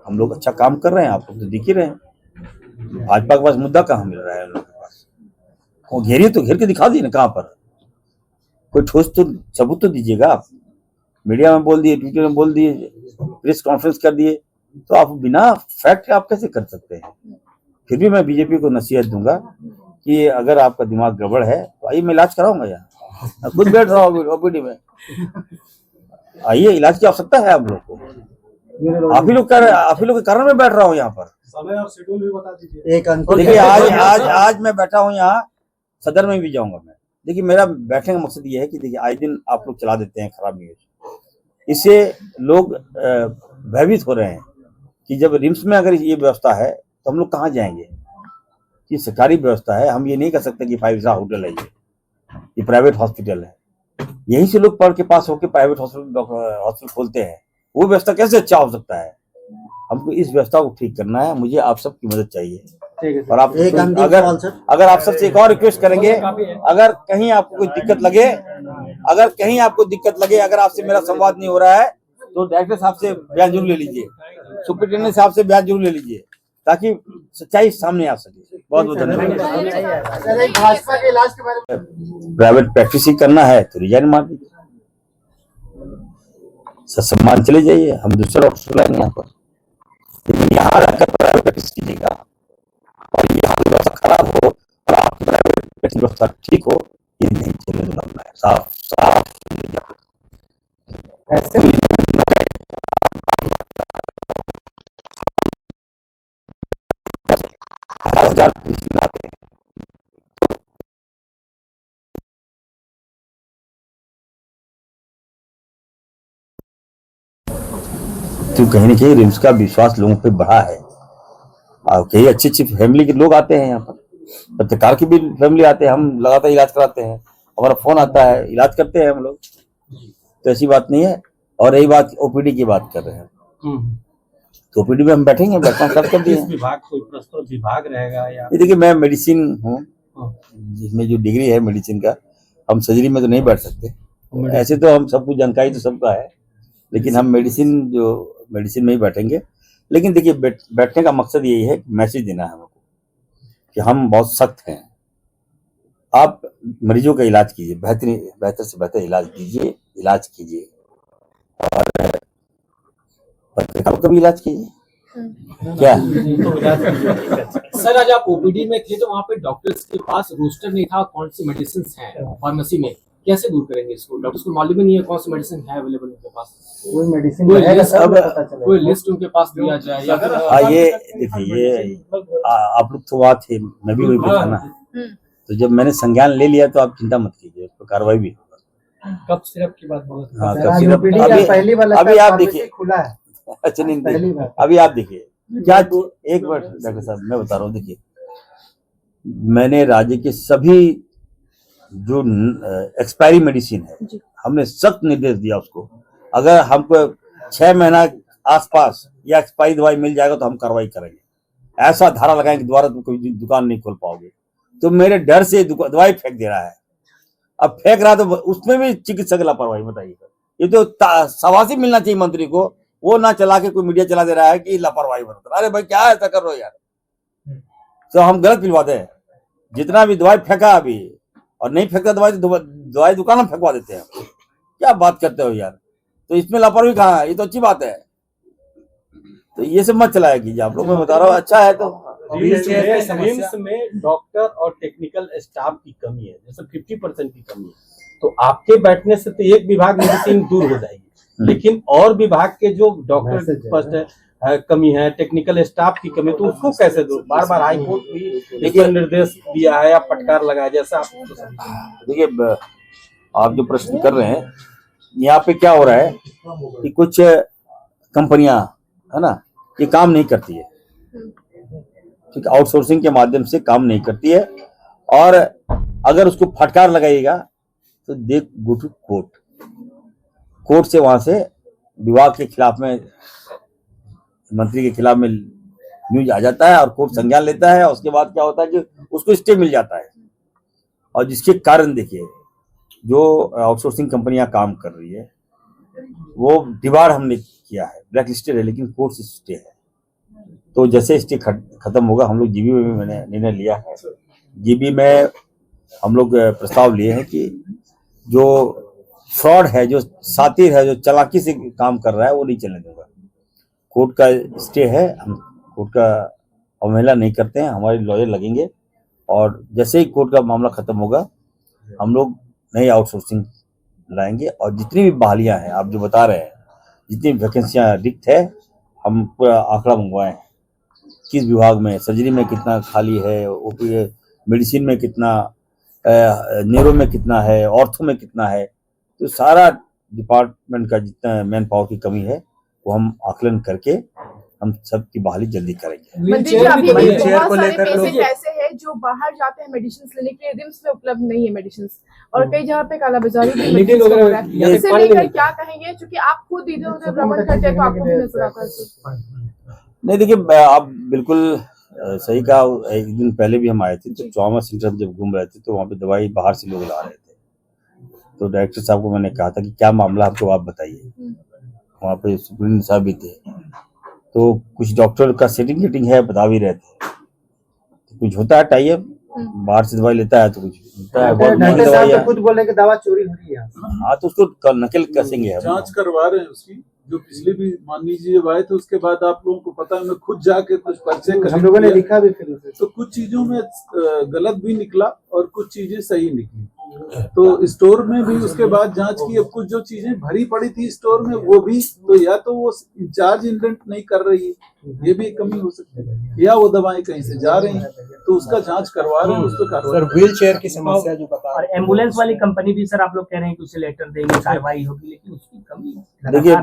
हम लोग अच्छा काम कर रहे हैं, आप लोग तो दिख ही रहे हैं। भाजपा के पास मुद्दा कहाँ मिल रहा है उन लोगों के पास? वो घेरिए तो घेर के दिखा दिए ना, कहाँ पर कोई ठोस तो सबूत तो दीजिएगा। आप मीडिया में बोल दिए, ट्विटर में बोल दिए, प्रेस कॉन्फ्रेंस कर दिए, तो आप बिना फैक्ट आप कैसे कर सकते हैं? फिर भी मैं बीजेपी को नसीहत दूंगा कि अगर आपका दिमाग गड़बड़ है तो आइए, मैं इलाज कराऊंगा यहाँ, मैं खुद बैठ रहा हूँ ओपीडी में, आइए, इलाज की आवश्यकता है आप लोग को। आप ही लोग के कारण मैं बैठ रहा हूँ यहाँ पर। समय और शेड्यूल भी बता दीजिए। देखिए आज मैं बैठा हूँ यहाँ, सदर में भी जाऊंगा मैं। देखिए मेरा बैठने का मकसद ये है कि देखिए आए दिन आप लोग चला देते हैं खराब न्यूज, इससे लोग भयभीत हो रहे हैं कि जब रिम्स में अगर ये व्यवस्था है तो हम लोग कहाँ जाएंगे? ये सरकारी व्यवस्था है, हम ये नहीं कह सकते कि 5 स्टार होटल है, ये प्राइवेट हॉस्पिटल है। यहीं से लोग पढ़ के पास होकर प्राइवेट हॉस्पिटल खोलते हैं। वो व्यवस्था कैसे अच्छा हो सकता है? हमको इस व्यवस्था को ठीक करना है, मुझे आप सबकी मदद चाहिए। और आप अगर आप सबसे एक और रिक्वेस्ट करेंगे, अगर कहीं आपको कोई दिक्कत लगे, अगर आपसे मेरा संवाद नहीं हो रहा है तो डायरेक्टर साहब से बयान जरूर ले लीजिए, सुपरिटेंडेंट साहब से बयान जरूर ले लीजिए, ताकि सच्चाई सामने आ सके। बहुत बहुत धन्यवाद। भाजपा के इलाज के बारे में प्राइवेट प्रैक्टिस ही करना है तो रिजाइन मार दीजिए, सम्मान चले जाइए, हम दूसरे डॉक्टर लाएंगे यहाँ पर। लेकिन यहाँ रहकर प्राइवेट प्रैक्टिस कीजिएगा और यहाँ व्यवस्था खराब हो और आपकी प्राइवेट प्रैक्टिस व्यवस्था ठीक हो, ये नहीं चलने वाला है। साफ साफ ऐसे तो कहीं ना कहीं रिम्स का विश्वास लोगों पे बढ़ा है। और कई अच्छी अच्छी फैमिली के लोग आते हैं यहाँ पर, पत्रकार की भी फैमिली आते हैं, हम लगातार इलाज कराते हैं, हमारा फोन आता है, इलाज करते हैं हम लोग, तो ऐसी बात नहीं है। और रही बात ओपीडी की बात कर रहे हैं, तो ओपीडी में हम बैठेंगे, बैठना स्टार्ट कर दिए। विभाग कोई प्रस्तुत विभाग रहेगा या? देखिए मैं मेडिसिन हूँ, जिसमें जो डिग्री है मेडिसिन का, हम सर्जरी में तो नहीं बैठ सकते। ऐसे तो हम सब कुछ जानकारी तो सबका है, लेकिन हम मेडिसिन में ही बैठेंगे। लेकिन देखिए बैठने का मकसद यही है, मैसेज देना है हमको कि हम बहुत सख्त हैं। आप मरीजों का इलाज कीजिए, बेहतर से बेहतर इलाज कीजिए और पत्रकारों का भी इलाज कीजिए। क्या सर, आज आप ओपीडी में थे तो वहाँ पे डॉक्टर्स के पास रोस्टर नहीं था कौन सी मेडिसिन है फार्मेसी में, कैसे दूर करेंगे इसको? डॉक्टर्स को मालूम ही नहीं है कौन सी मेडिसिन है अवेलेबल उनके पास, कोई लिस्ट उनके पास दिया जाए या फिर ये देखिए ये आप लोग तो बात है, मैं भी वही बताना है। तो जब मैंने संज्ञान ले लिया तो आप चिंता मत कीजिए, उस पर कार्रवाई भी होगा। कब सिरप की बात बोल? हाँ, कब सिरप अभी आप देखिए खुला है। अच्छा नहीं, अभी आप देखिए क्या, एक मिनट डॉक्टर साहब मैं बता रहा हूँ। देखिए मैंने राज्य के सभी जो एक्सपायरी मेडिसिन है, हमने सख्त निर्देश दिया उसको, अगर हमको 6 महीना आसपास या एक्सपायरी दवाई मिल जाएगा तो हम कार्रवाई करेंगे। ऐसा धारा लगाएंगे कि दोबारा तुम कोई दुकान नहीं खोल पाओगे। तो मेरे डर से दवाई फेंक दे रहा है, अब फेंक रहा तो उसमें भी चिकित्सक लापरवाही, बताइए। ये तो शाबाशी मिलना चाहिए मंत्री को, वो ना चला के कोई मीडिया चला दे रहा है कि लापरवाही बरत। अरे भाई क्या ऐसा कर रहे हो यार, तो हम गलत पिलवाते हैं। जितना भी दवाई फेंका अभी और नहीं फेंकता दवाई दुकान में फेंकवा देते हैं, क्या बात करते हो यार। तो इसमें लापरवाही कहाँ है? ये तो अच्छी बात है। तो ये सब मत चलाया कीजिए आप लोग, मैं बता रहा हूँ, अच्छा है। तो रिम्स में डॉक्टर और टेक्निकल स्टाफ की कमी है, जैसे 50% की कमी है, तो आपके बैठने से तो एक विभाग मेडिसिन दूर हो जाएगी, लेकिन और विभाग के जो डॉक्टर कमी है, टेक्निकल स्टाफ की कमी, तो उसको कैसे दूर? बार बार हाई कोर्ट भी एक निर्देश दिया है या फटकार लगाया, जैसा आप देखिए आप जो प्रश्न कर रहे हैं, यहाँ पे क्या हो रहा है कि कुछ कंपनियां है ना, ये काम नहीं करती है, ठीक, आउटसोर्सिंग के माध्यम से काम नहीं करती है, और अगर उसको फटकार लगाइएगा तो देख गो टू कोर्ट से वहां से विभाग के खिलाफ में, मंत्री के खिलाफ में न्यूज आ जाता है और कोर्ट संज्ञान लेता है। और उसके बाद क्या होता है कि उसको स्टे मिल जाता है, और जिसके कारण देखिए जो आउटसोर्सिंग कंपनियां काम कर रही है वो डिबार हमने किया है, ब्लैक लिस्टेड है, लेकिन कोर्ट से स्टे है। तो जैसे स्टे खत्म होगा, हम लोग जीबी में भी मैंने निर्णय लिया है। जीबी में हम लोग प्रस्ताव लिए हैं कि जो फ्रॉड है, जो सातिर है, जो चालाकी से काम कर रहा है, वो नहीं चलने दूंगा। कोर्ट का स्टे है, हम कोर्ट का अवहेलना नहीं करते हैं, हमारे लॉयर लगेंगे और जैसे ही कोर्ट का मामला खत्म होगा हम लोग नई आउटसोर्सिंग लाएंगे और जितनी भी बहालियां हैं, आप जो बता रहे हैं, जितनी वैकेंसियां रिक्त है, हम पूरा आंकड़ा मंगवाए हैं, किस विभाग में, सर्जरी में कितना खाली है, ओपी मेडिसिन में कितना, न्यूरो में कितना है, ऑर्थो में कितना है, तो सारा डिपार्टमेंट का जितना मैन पावर की कमी है वो हम आकलन करके हम सबकी बहाली जल्दी करेंगे। मंत्री जी, अभी बहुत सारे पेशेंट ऐसे हैं जो बाहर जाते हैं मेडिसिन लेने के लिए, रिम्स में उपलब्ध नहीं है मेडिसिन और कई जगह पे कालाबाजारी भी हो रहा है। इससे लेकर क्या कहेंगे, क्योंकि आप खुद इधर उधर भ्रमण करते हैं तो आपको भी नजर आता है। नहीं, देखिए आप बिल्कुल सही कहा। एक दिन पहले भी हम आए थे तो ट्रॉमा सेंटर में जब घूम रहे थे तो वहाँ पे दवाई बाहर से लोग ला रहे थे, तो डायरेक्टर साहब को मैंने कहा था कि क्या मामला आपको, आप बताइए। वहाँ पे सुप्रीम साहब भी थे, तो कुछ डॉक्टर का सेटिंग गेटिंग है, बता भी रहे थे, तो कुछ होता है टाइप, बाहर से दवाई लेता है तो कुछ होता है, बहुत महंगी दवाई है, खुद बोले कि दवा चोरी हो रही है। हाँ, तो उसको नकल कसेंगे, जांच करवा रहे हैं उसकी, जो पिछले भी मान लीजिए जब आए थे उसके बाद आप लोगों को पता है, मैं खुद जाके कुछ पर्चे हम लोगों ने लिखा भी फिर उसे। तो कुछ चीजों में गलत भी निकला और कुछ चीजें सही निकली। तो स्टोर में भी उसके बाद जांच की, अब कुछ जो चीजें भरी पड़ी थी स्टोर में वो भी, तो या तो वो इंचार्ज इंडेंट नहीं कर रही है, ये भी कमी हो सकती है, या वो दवाएं कहीं से जा रही हैं, तो उसका जांच करवा रहे हैं, उस पर सर व्हील चेयर की समस्या जो बता और एम्बुलेंस वाली कंपनी भी सर आप लोग कह रहे हैं कि उसे लेटर देंगे, कार्रवाई होगी, लेकिन उसकी कमी है। देखिए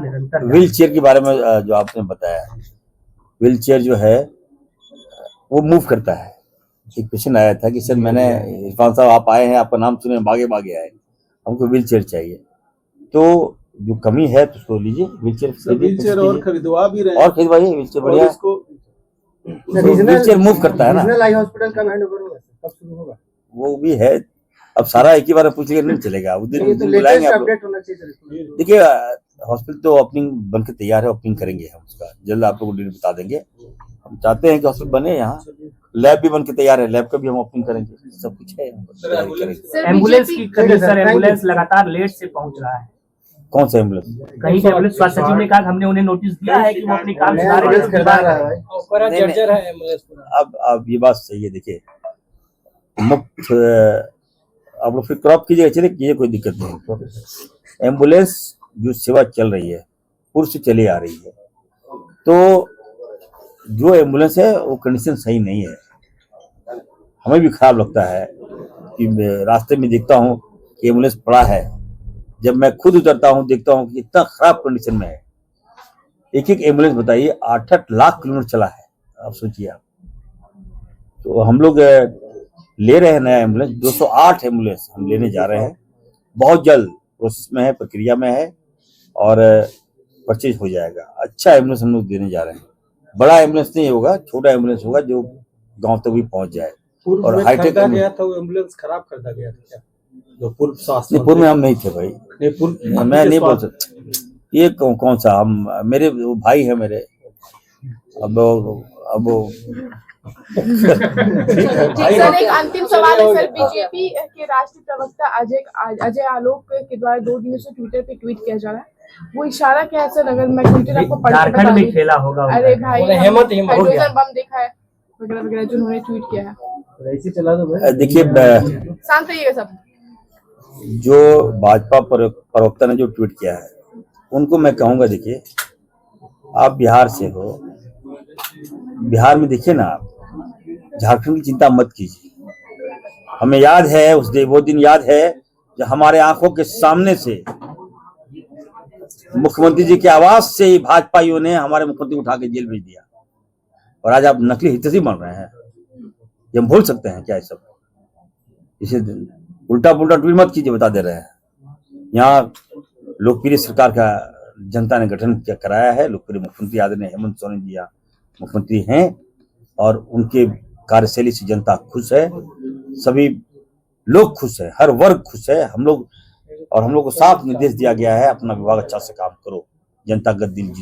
व्हील चेयर के बारे में जो आपने बताया, व्हील चेयर जो है वो मूव करता है। एक पेशेंट आया था कि सर मैंने, इरफान साहब आप आए हैं, आपका नाम सुने, भागे भागे आए, हमको व्हील चेयर चाहिए, तो जो कमी है तो उसको लीजिए, व्हील चेयर और खरीदवा भी रहे हैं, और खरीदवाइए व्हील चेयर, बढ़िया व्हील चेयर मूव करता है ना। रीजनल आई हॉस्पिटल का हैंडओवर होगा, कब शुरू होगा? वो भी है, अब सारा एक ही बार पूछ लेंगे नहीं चलेगा, उस दिन बुलाएंगे आप लोग। देखिए हॉस्पिटल तो ओपनिंग बन के तैयार है, ओपनिंग करेंगे हम, उसका जल्द आप लोगों को डेट बता देंगे। हम चाहते हैं कि हॉस्पिटल बने, यहाँ लैब भी बन के तैयार है, लैब का भी हम ओपनिंग करेंगे, सब कुछ है। एम्बुलेंस की कमी सर, एम्बुलेंस लगातार लेट से पहुंच रहा है। कौन सा एम्बुलेंस? कहीं के एम्बुलेंस स्वास्थ्य सचिव ने कहा हमने उन्हें नोटिस दिया है कि वो अपनी काम चला रहे हैं। अब ये बात सही है, देखिए मुफ्त आप लोग फिर क्रॉप कीजिए, चलिए कोई दिक्कत नहीं। एम्बुलेंस जो सेवा चल रही है पूर्व से चली आ रही है, तो जो एम्बुलेंस है वो कंडीशन सही नहीं है। हमें भी खराब लगता है कि रास्ते में देखता हूँ कि एम्बुलेंस पड़ा है, जब मैं खुद उतरता हूँ देखता हूँ कि इतना खराब कंडीशन में है। एक एक एम्बुलेंस बताइए 8-8 लाख किलोमीटर चला है, आप सोचिए आप। तो हम लोग ले रहे हैं नया एम्बुलेंस, 208 एम्बुलेंस हम लेने जा रहे हैं, बहुत जल्द प्रोसेस में है, प्रक्रिया में है और परचेज हो जाएगा। अच्छा एम्बुलेंस हम लोग देने जा रहे हैं, बड़ा एम्बुलेंस नहीं होगा, छोटा एम्बुलेंस होगा जो गांव तक भी पहुंच जाए। और हाईटेक गया था वो एम्बुलेंस खराब कर दिया गया था क्या? जो पूर्व स्वास्थ्य पूर्व में हम नहीं थे भाई, मैं नहीं बोल सकता ये कौन सा, हम मेरे भाई है मेरे, अब सर एक अंतिम सवाल है सर, बीजेपी के राष्ट्रीय प्रवक्ता अजय आलोक के द्वारा 2 दिनों से ट्विटर पे ट्वीट किया जा रहा है, वो इशारा क्या है सर? अगर मैं ट्विटर आपको पढ़ के झारखंड में खेला होगा, अरे भाई हाइड्रोजन बम देखा है वगैरह वगैरह जो उन्होंने ट्वीट किया है, ऐसे चला दो भाई। देखिए शांत रहिएगा सब। जो भाजपा प्रवक्ता ने जो ट्वीट किया है उनको मैं कहूंगा, देखिए आप बिहार से हो, बिहार में देखिए ना, आप झारखंड की चिंता मत कीजिए। हमें याद है वो दिन याद है जब हमारे आंखों के सामने से मुख्यमंत्री जी के आवास से ही भाजपाइयों ने हमारे मुख्यमंत्री को उठा के जेल भेज दिया, और आज आप नकली हितैषी बन रहे हैं। ये हम भूल सकते हैं क्या? ये सब इसे उल्टा पुल्टा ट्वीट मत कीजिए, बता दे रहे हैं। यहाँ लोकप्रिय सरकार का जनता ने गठन कराया है, लोकप्रिय मुख्यमंत्री आदरणीय हेमंत सोरेन जी यहाँ मुख्यमंत्री हैं और उनके कार्यशैली से जनता खुश है, सभी लोग खुश है, हर वर्ग खुश है। हम लोग को साफ निर्देश दिया गया है, अपना विभाग अच्छा से काम करो, जनता का दिल जीतो।